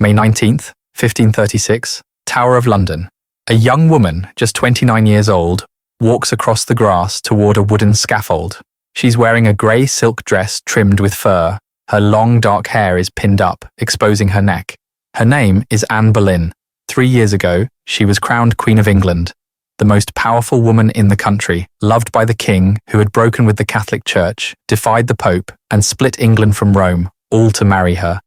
May 19th, 1536, Tower of London. A young woman, just 29 years old, walks across the grass toward a wooden scaffold. She's wearing a grey silk dress trimmed with fur. Her long dark hair is pinned up, exposing her neck. Her name is Anne Boleyn. 3 years ago, she was crowned Queen of England, the most powerful woman in the country, loved by the king who had broken with the Catholic Church, defied the Pope, and split England from Rome, all to marry her.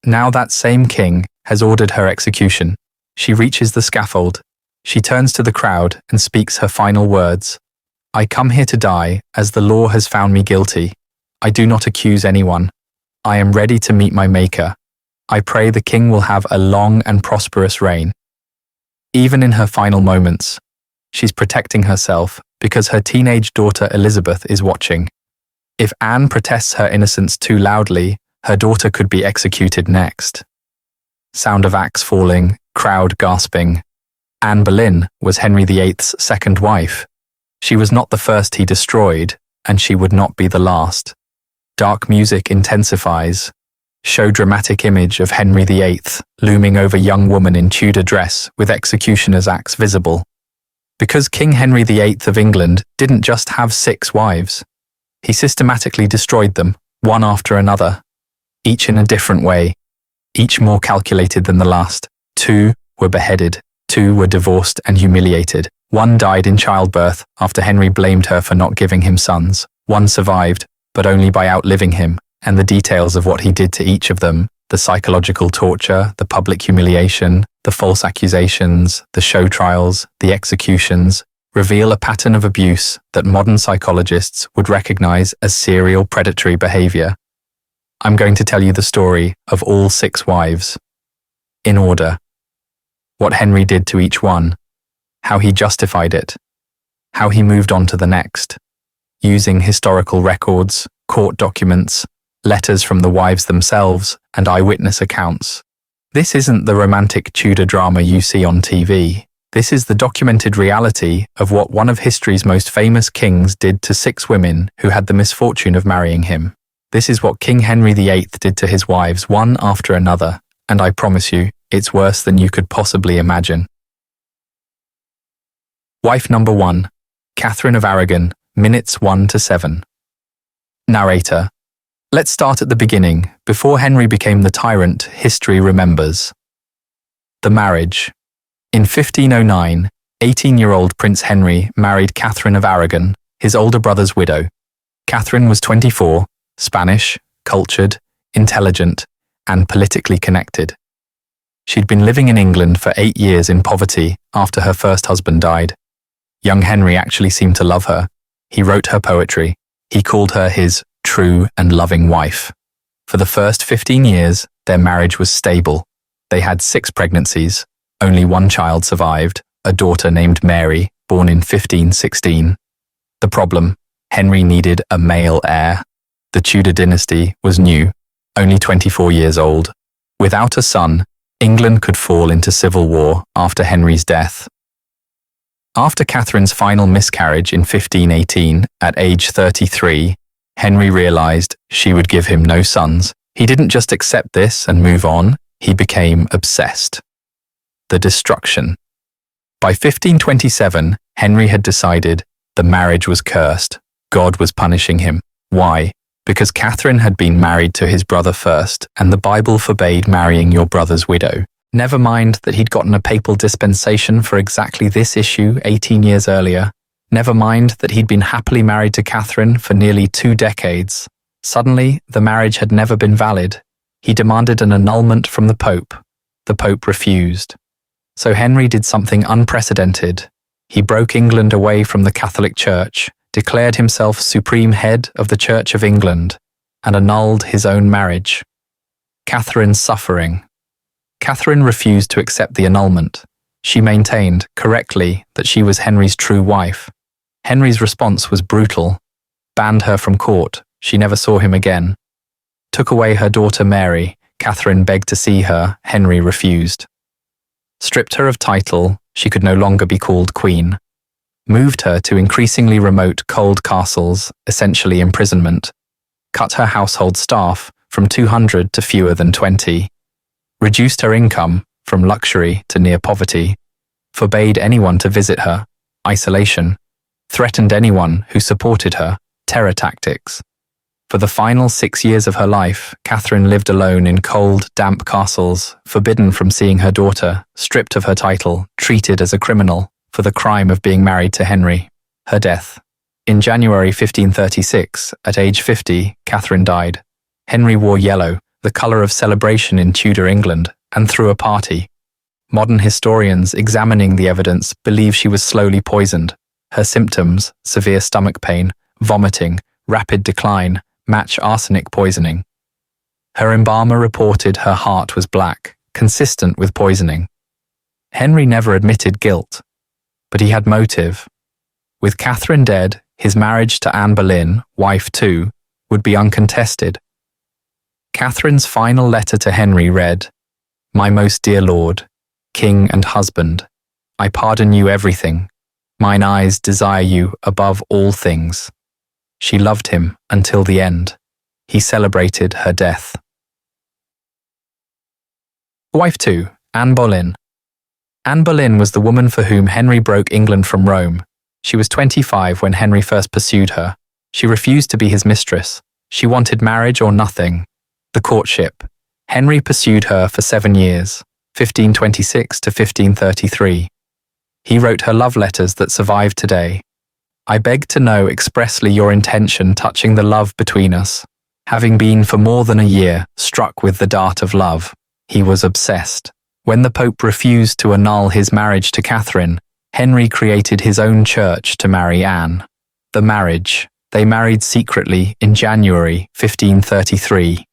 Now that same king has ordered her execution. She reaches the scaffold. She turns to the crowd and speaks her final words. I come here to die, as the law has found me guilty. I do not accuse anyone. I am ready to meet my Maker. I pray the king will have a long and prosperous reign. Even in her final moments, she's protecting herself because her teenage daughter Elizabeth is watching. If Anne protests her innocence too loudly, her daughter could be executed next. Sound of axe falling, crowd gasping. Anne Boleyn was Henry VIII's second wife. She was not the first he destroyed, and she would not be the last. Dark music intensifies. Show dramatic image of Henry VIII looming over young woman in Tudor dress with executioner's axe visible. Because King Henry VIII of England didn't just have 6 wives. He systematically destroyed them, one after another, each in a different way, each more calculated than the last. 2 were beheaded, 2 were divorced and humiliated. 1 died in childbirth after Henry blamed her for not giving him sons. 1 survived, but only by outliving him, and the details of what he did to each of them, the psychological torture, the public humiliation, the false accusations, the show trials, the executions, reveal a pattern of abuse that modern psychologists would recognize as serial predatory behavior. I'm going to tell you the story of all 6 wives. In order. What Henry did to each one, how he justified it, how he moved on to the next, using historical records, court documents, letters from the wives themselves, and eyewitness accounts. This isn't the romantic Tudor drama you see on TV. This is the documented reality of what one of history's most famous kings did to 6 women who had the misfortune of marrying him. This is what King Henry VIII did to his wives one after another, and I promise you, it's worse than you could possibly imagine. Wife number 1, Catherine of Aragon, minutes 1 to 7. Narrator. Let's start at the beginning. Before Henry became the tyrant history remembers. The marriage. In 1509, 18-year-old Prince Henry married Catherine of Aragon, his older brother's widow. Catherine was 24, Spanish, cultured, intelligent, and politically connected. She'd been living in England for 8 years in poverty after her first husband died. Young Henry actually seemed to love her. He wrote her poetry. He called her his true and loving wife. For the first 15 years, their marriage was stable. They had 6 pregnancies. Only 1 child survived, a daughter named Mary, born in 1516. The problem, Henry needed a male heir. The Tudor dynasty was new, only 24 years old. Without a son, England could fall into civil war after Henry's death. After Catherine's final miscarriage in 1518, at age 33, Henry realized she would give him no sons. He didn't just accept this and move on, he became obsessed. The destruction. By 1527, Henry had decided the marriage was cursed. God was punishing him. Why? Because Catherine had been married to his brother first, and the Bible forbade marrying your brother's widow. Never mind that he'd gotten a papal dispensation for exactly this issue 18 years earlier. Never mind that he'd been happily married to Catherine for nearly 2 decades. Suddenly, the marriage had never been valid. He demanded an annulment from the Pope. The Pope refused. So Henry did something unprecedented. He broke England away from the Catholic Church, declared himself supreme head of the Church of England, and annulled his own marriage. Catherine's suffering. Catherine refused to accept the annulment. She maintained, correctly, that she was Henry's true wife. Henry's response was brutal. Banned her from court. She never saw him again. Took away her daughter Mary. Catherine begged to see her. Henry refused. Stripped her of title. She could no longer be called queen. Moved her to increasingly remote cold castles, essentially imprisonment. Cut her household staff from 200 to fewer than 20. reduced her income from luxury to near poverty, forbade anyone to visit her, isolation, threatened anyone who supported her, terror tactics. For the final 6 years of her life, Catherine lived alone in cold, damp castles, forbidden from seeing her daughter, stripped of her title, treated as a criminal for the crime of being married to Henry. Her death. In January 1536, at age 50, Catherine died. Henry wore yellow, the colour of celebration in Tudor England, and threw a party. Modern historians examining the evidence believe she was slowly poisoned. Her symptoms, severe stomach pain, vomiting, rapid decline, match arsenic poisoning. Her embalmer reported her heart was black, consistent with poisoning. Henry never admitted guilt, but he had motive. With Catherine dead, his marriage to Anne Boleyn, wife 2, would be uncontested. Catherine's final letter to Henry read, "My most dear lord, king and husband, I pardon you everything. Mine eyes desire you above all things." She loved him until the end. He celebrated her death. Wife 2, Anne Boleyn. Anne Boleyn was the woman for whom Henry broke England from Rome. She was 25 when Henry first pursued her. She refused to be his mistress. She wanted marriage or nothing. The courtship. Henry pursued her for 7 years, 1526 to 1533. He wrote her love letters that survive today. "I beg to know expressly your intention touching the love between us. Having been for more than a year struck with the dart of love, he was obsessed. When the Pope refused to annul his marriage to Catherine, Henry created his own church to marry Anne. The marriage. They married secretly in January 1533.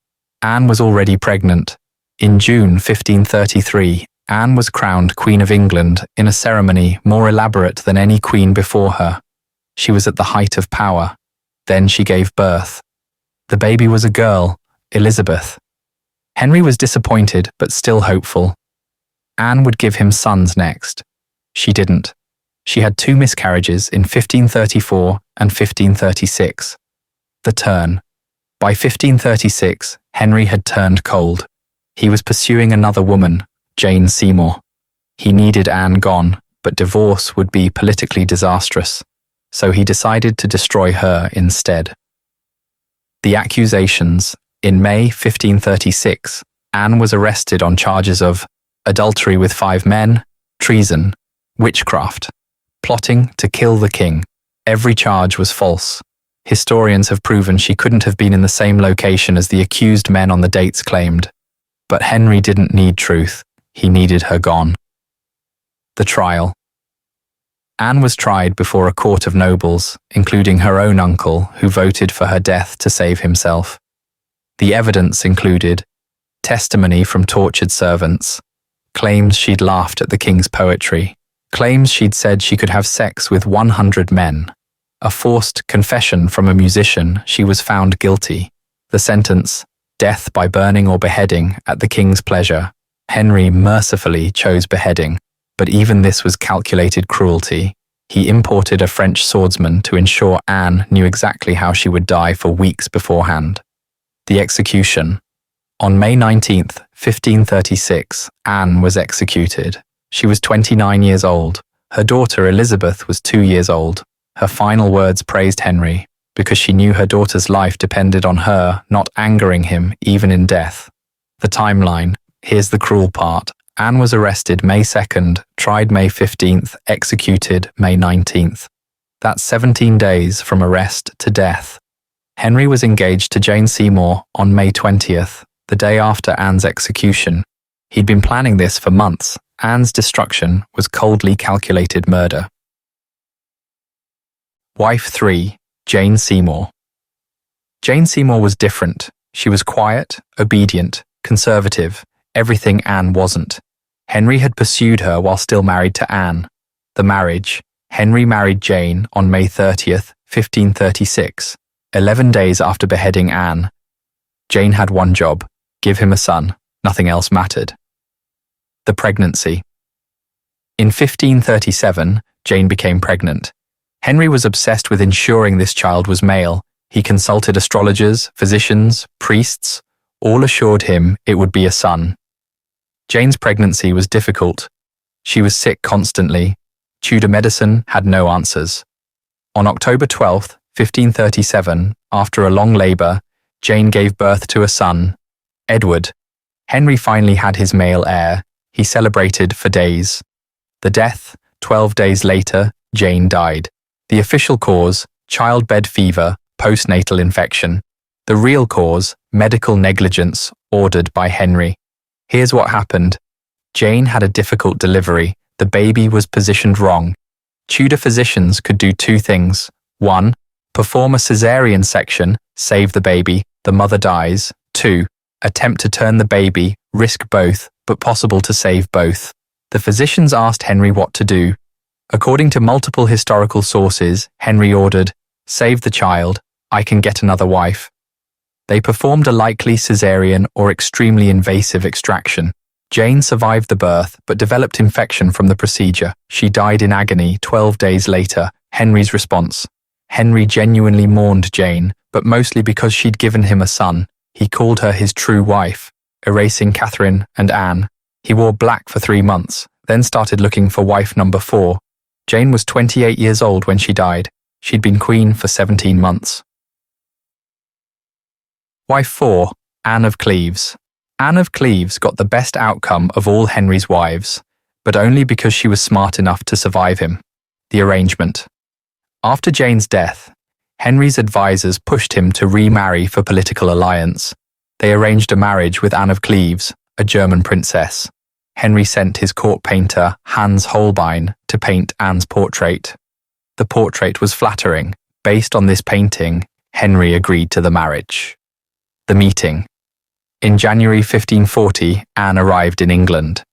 Anne was already pregnant. In June 1533, Anne was crowned Queen of England in a ceremony more elaborate than any queen before her. She was at the height of power. Then she gave birth. The baby was a girl, Elizabeth. Henry was disappointed but still hopeful. Anne would give him sons next. She didn't. She had 2 miscarriages in 1534 and 1536. The turn. By 1536, Henry had turned cold. He was pursuing another woman, Jane Seymour. He needed Anne gone, but divorce would be politically disastrous, so he decided to destroy her instead. The accusations. In May 1536, Anne was arrested on charges of adultery with 5 men, treason, witchcraft, plotting to kill the king. Every charge was false. Historians have proven she couldn't have been in the same location as the accused men on the dates claimed. But Henry didn't need truth. He needed her gone. The trial. Anne was tried before a court of nobles, including her own uncle, who voted for her death to save himself. The evidence included testimony from tortured servants, claims she'd laughed at the king's poetry, claims she'd said she could have sex with 100 men, a forced confession from a musician she was found guilty, the sentence, death by burning or beheading at the king's pleasure. Henry mercifully chose beheading, but even this was calculated cruelty. He imported a French swordsman to ensure Anne knew exactly how she would die for weeks beforehand. The execution. On May 19, 1536, Anne was executed. She was 29 years old. Her daughter Elizabeth was 2 years old. Her final words praised Henry, because she knew her daughter's life depended on her not angering him even in death. The timeline. Here's the cruel part. Anne was arrested May 2nd, tried May 15th, executed May 19th. That's 17 days from arrest to death. Henry was engaged to Jane Seymour on May 20th, the day after Anne's execution. He'd been planning this for months. Anne's destruction was coldly calculated murder. Wife 3, Jane Seymour. Jane Seymour was different. She was quiet, obedient, conservative, everything Anne wasn't. Henry had pursued her while still married to Anne. The marriage. Henry married Jane on May 30th, 1536, 11 days after beheading Anne. Jane had one job, give him a son. Nothing else mattered. The pregnancy. In 1537, Jane became pregnant. Henry was obsessed with ensuring this child was male. He consulted astrologers, physicians, priests. All assured him it would be a son. Jane's pregnancy was difficult. She was sick constantly. Tudor medicine had no answers. On October 12, 1537, after a long labour, Jane gave birth to a son, Edward. Henry finally had his male heir. He celebrated for days. The death, 12 days later, Jane died. The official cause, childbed fever, postnatal infection. The real cause, medical negligence, ordered by Henry. Here's what happened. Jane had a difficult delivery. The baby was positioned wrong. Tudor physicians could do two things. 1. Perform a caesarean section, save the baby, the mother dies. 2. Attempt to turn the baby, risk both, but possible to save both. The physicians asked Henry what to do. According to multiple historical sources, Henry ordered, "Save the child, I can get another wife." They performed a likely caesarean or extremely invasive extraction. Jane survived the birth but developed infection from the procedure. She died in agony 12 days later. Henry's response. Henry genuinely mourned Jane, but mostly because she'd given him a son. He called her his true wife, erasing Catherine and Anne. He wore black for 3 months, then started looking for wife number 4. Jane was 28 years old when she died. She'd been queen for 17 months. Wife 4, Anne of Cleves. Anne of Cleves got the best outcome of all Henry's wives, but only because she was smart enough to survive him. The arrangement. After Jane's death, Henry's advisors pushed him to remarry for political alliance. They arranged a marriage with Anne of Cleves, a German princess. Henry sent his court painter, Hans Holbein, to paint Anne's portrait. The portrait was flattering. Based on this painting, Henry agreed to the marriage. The meeting. In January 1540, Anne arrived in England.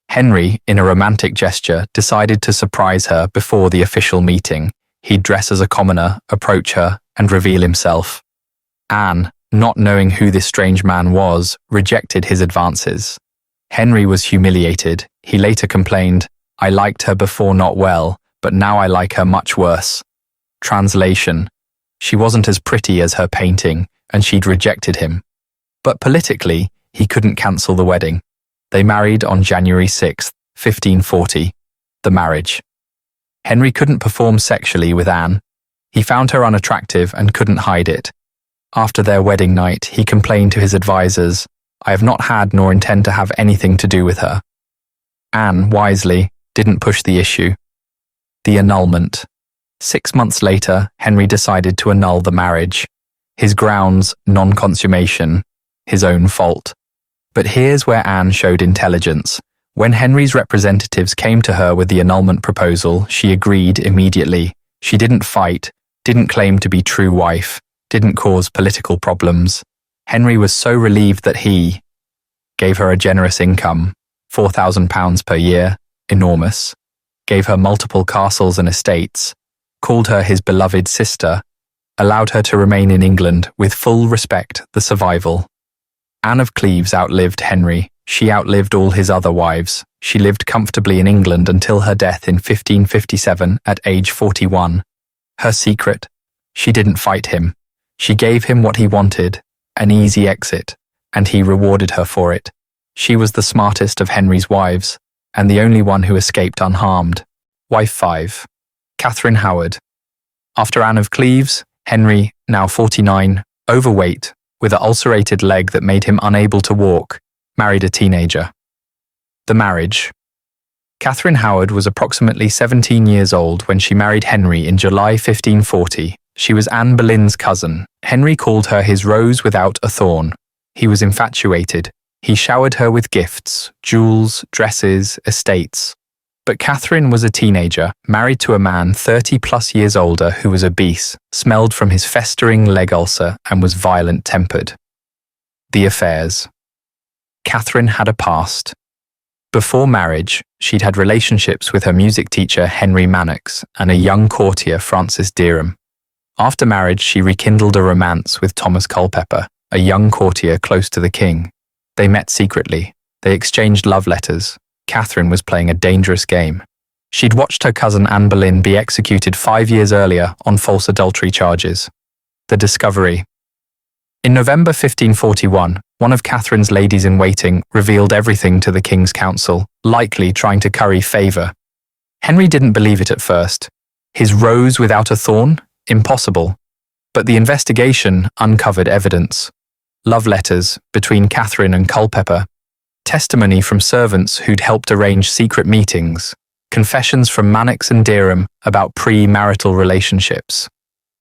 Henry, in a romantic gesture, decided to surprise her before the official meeting. He'd dress as a commoner, approach her, and reveal himself. Anne, not knowing who this strange man was, rejected his advances. Henry was humiliated. He later complained, "I liked her before not well, but now I like her much worse." Translation. She wasn't as pretty as her painting, and she'd rejected him. But politically, he couldn't cancel the wedding. They married on January 6, 1540. The marriage. Henry couldn't perform sexually with Anne. He found her unattractive and couldn't hide it. After their wedding night, he complained to his advisors, "I have not had nor intend to have anything to do with her." Anne, wisely, didn't push the issue. The annulment. 6 months later, Henry decided to annul the marriage. His grounds, non-consummation, his own fault. But here's where Anne showed intelligence. When Henry's representatives came to her with the annulment proposal, she agreed immediately. She didn't fight, didn't claim to be true wife, didn't cause political problems. Henry was so relieved that he gave her a generous income, £4,000 per year, enormous, gave her multiple castles and estates, called her his beloved sister, allowed her to remain in England with full respect, the survival. Anne of Cleves outlived Henry. She outlived all his other wives. She lived comfortably in England until her death in 1557 at age 41. Her secret? She didn't fight him. She gave him what he wanted, an easy exit, and he rewarded her for it. She was the smartest of Henry's wives, and the only one who escaped unharmed. Wife 5. Catherine Howard. After Anne of Cleves, Henry, now 49, overweight, with an ulcerated leg that made him unable to walk, married a teenager. The marriage. Catherine Howard was approximately 17 years old when she married Henry in July 1540. She was Anne Boleyn's cousin. Henry called her his rose without a thorn. He was infatuated. He showered her with gifts, jewels, dresses, estates. But Catherine was a teenager, married to a man 30-plus years older who was obese, smelled from his festering leg ulcer, and was violent-tempered. The affairs. Catherine had a past. Before marriage, she'd had relationships with her music teacher Henry Manox and a young courtier Francis Derham. After marriage, she rekindled a romance with Thomas Culpeper, a young courtier close to the king. They met secretly. They exchanged love letters. Catherine was playing a dangerous game. She'd watched her cousin Anne Boleyn be executed 5 years earlier on false adultery charges. The discovery. In November 1541, one of Catherine's ladies-in-waiting revealed everything to the king's council, likely trying to curry favour. Henry didn't believe it at first. His rose without a thorn? Impossible. But the investigation uncovered evidence. Love letters between Catherine and Culpeper, testimony from servants who'd helped arrange secret meetings, confessions from Manox and Derham about pre-marital relationships.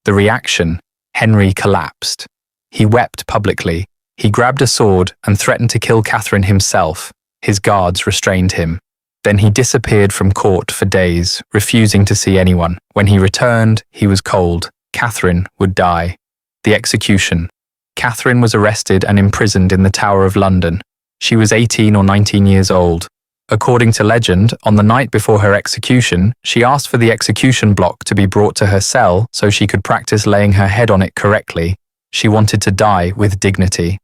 The reaction: Henry collapsed. He wept publicly. He grabbed a sword and threatened to kill Catherine himself. His guards restrained him. Then he disappeared from court for days, refusing to see anyone. When he returned, he was cold. Catherine would die. The execution. Catherine was arrested and imprisoned in the Tower of London. She was 18 or 19 years old. According to legend, on the night before her execution, she asked for the execution block to be brought to her cell so she could practice laying her head on it correctly. She wanted to die with dignity.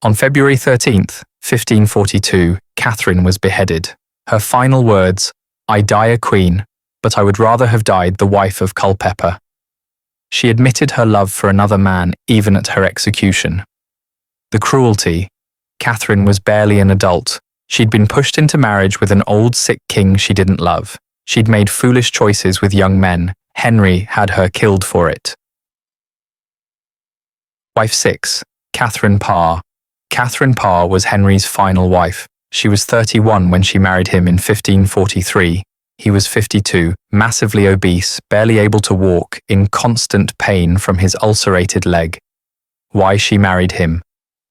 On February 13th, 1542, Catherine was beheaded. Her final words: "I die a queen, but I would rather have died the wife of Culpeper." She admitted her love for another man even at her execution. The cruelty. Catherine was barely an adult. She'd been pushed into marriage with an old sick king she didn't love. She'd made foolish choices with young men. Henry had her killed for it. Wife 6. Catherine Parr. Catherine Parr was Henry's final wife. She was 31 when she married him in 1543. He was 52, massively obese, barely able to walk, in constant pain from his ulcerated leg. Why she married him?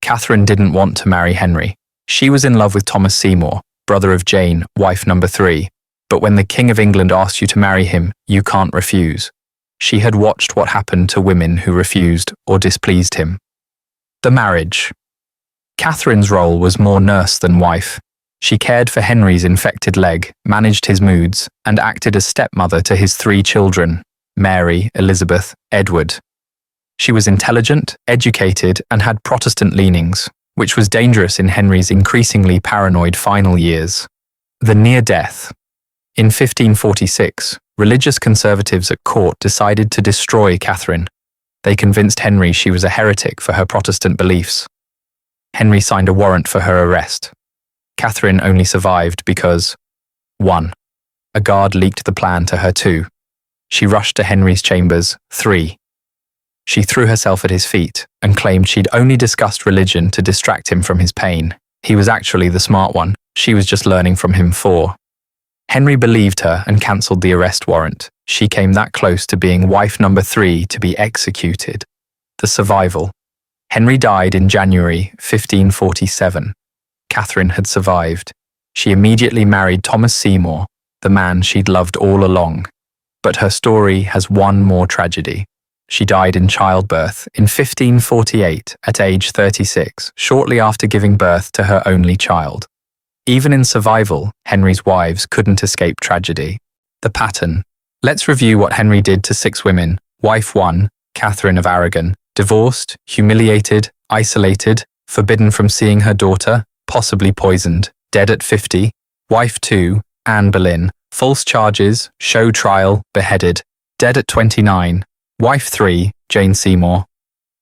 Catherine didn't want to marry Henry. She was in love with Thomas Seymour, brother of Jane, wife number 3. But when the King of England asks you to marry him, you can't refuse. She had watched what happened to women who refused or displeased him. The marriage. Catherine's role was more nurse than wife. She cared for Henry's infected leg, managed his moods, and acted as stepmother to his 3 children, Mary, Elizabeth, Edward. She was intelligent, educated, and had Protestant leanings, which was dangerous in Henry's increasingly paranoid final years. The near death. In 1546, religious conservatives at court decided to destroy Catherine. They convinced Henry she was a heretic for her Protestant beliefs. Henry signed a warrant for her arrest. Catherine only survived because 1. A guard leaked the plan to her. 2. She rushed to Henry's chambers. 3. She threw herself at his feet and claimed she'd only discussed religion to distract him from his pain. He was actually the smart one. She was just learning from him. 4. Henry believed her and cancelled the arrest warrant. She came that close to being wife number 3 to be executed. The survival. Henry died in January 1547. Catherine had survived. She immediately married Thomas Seymour, the man she'd loved all along. But her story has one more tragedy. She died in childbirth in 1548 at age 36, shortly after giving birth to her only child. Even in survival, Henry's wives couldn't escape tragedy. The pattern. Let's review what Henry did to 6 women. Wife 1, Catherine of Aragon, divorced, humiliated, isolated, forbidden from seeing her daughter, possibly poisoned, dead at 50. Wife 2, Anne Boleyn, false charges, show trial, beheaded, dead at 29. Wife 3, Jane Seymour,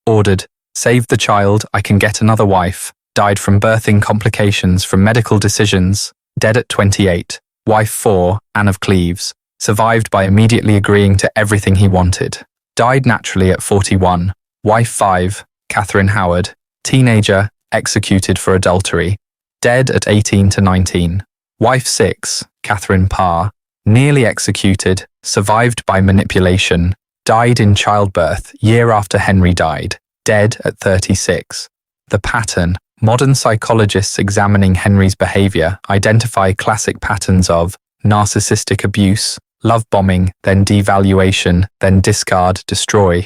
ordered, save the child, I can get another wife, died from birthing complications from medical decisions, dead at 28. Wife 4, Anne of Cleves, survived by immediately agreeing to everything he wanted, died naturally at 41. Wife 5, Catherine Howard, teenager, executed for adultery, dead at 18 to 19. Wife 6, Catherine Parr, nearly executed, survived by manipulation, died in childbirth year after Henry died, dead at 36. The pattern. Modern psychologists examining Henry's behavior identify classic patterns of narcissistic abuse, love bombing, then devaluation, then discard, destroy.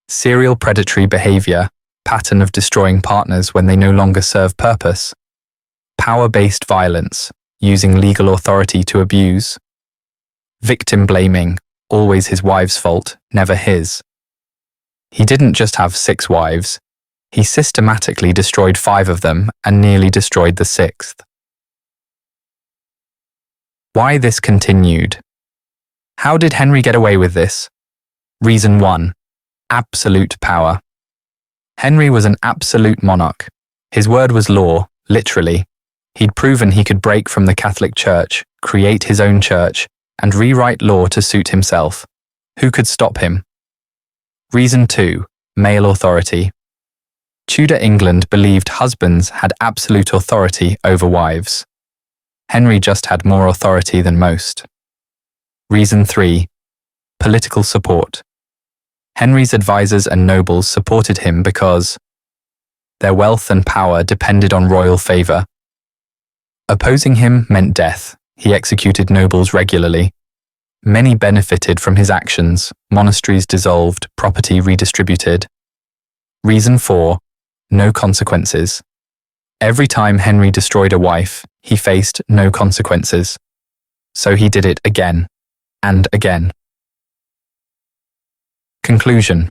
Serial predatory behavior, pattern of destroying partners when they no longer serve purpose. Power-based violence, using legal authority to abuse. Victim blaming, always his wife's fault, never his. He didn't just have 6 wives. He systematically destroyed 5 of them and nearly destroyed the 6th. Why this continued? How did Henry get away with this? Reason 1. Absolute power. Henry was an absolute monarch. His word was law, literally. He'd proven he could break from the Catholic Church, create his own church, and rewrite law to suit himself. Who could stop him? Reason 2. Male authority. Tudor England believed husbands had absolute authority over wives. Henry just had more authority than most. Reason 3. Political support. Henry's advisors and nobles supported him because their wealth and power depended on royal favour. Opposing him meant death. He executed nobles regularly. Many benefited from his actions, monasteries dissolved, property redistributed. Reason 4. No consequences. Every time Henry destroyed a wife, he faced no consequences. So he did it again and again. Conclusion.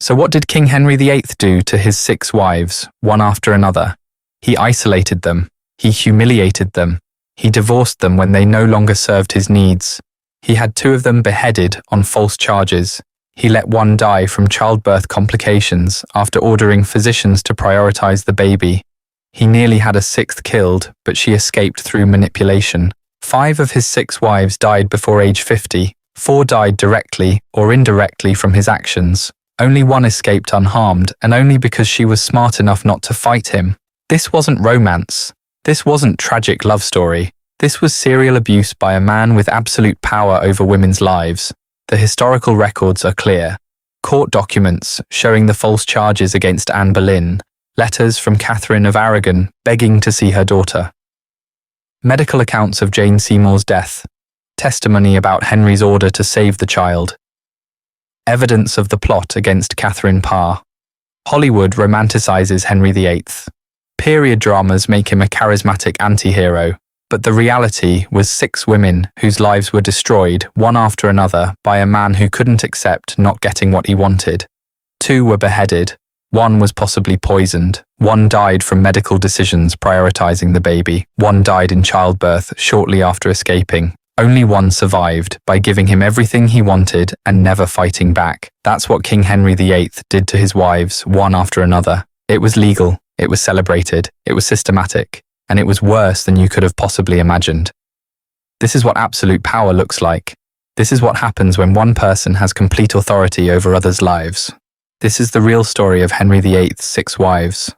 So what did King Henry VIII do to his 6 wives, one after another? He isolated them. He humiliated them. He divorced them when they no longer served his needs. He had 2 of them beheaded on false charges. He let one die from childbirth complications after ordering physicians to prioritize the baby. He nearly had a 6th killed, but she escaped through manipulation. 5 of his 6 wives died before age 50. 4 died directly or indirectly from his actions. Only 1 escaped unharmed, and only because she was smart enough not to fight him. This wasn't romance. This wasn't tragic love story. This was serial abuse by a man with absolute power over women's lives. The historical records are clear. Court documents showing the false charges against Anne Boleyn, letters from Catherine of Aragon begging to see her daughter. Medical accounts of Jane Seymour's death. Testimony about Henry's order to save the child. Evidence of the plot against Catherine Parr. Hollywood romanticizes Henry VIII. Period dramas make him a charismatic anti-hero, but the reality was 6 women whose lives were destroyed, one after another, by a man who couldn't accept not getting what he wanted. 2 were beheaded. 1 was possibly poisoned. 1 died from medical decisions prioritizing the baby. 1 died in childbirth shortly after escaping. Only 1 survived by giving him everything he wanted and never fighting back. That's what King Henry VIII did to his wives, one after another. It was legal, it was celebrated, it was systematic, and it was worse than you could have possibly imagined. This is what absolute power looks like. This is what happens when one person has complete authority over others' lives. This is the real story of Henry VIII's 6 wives.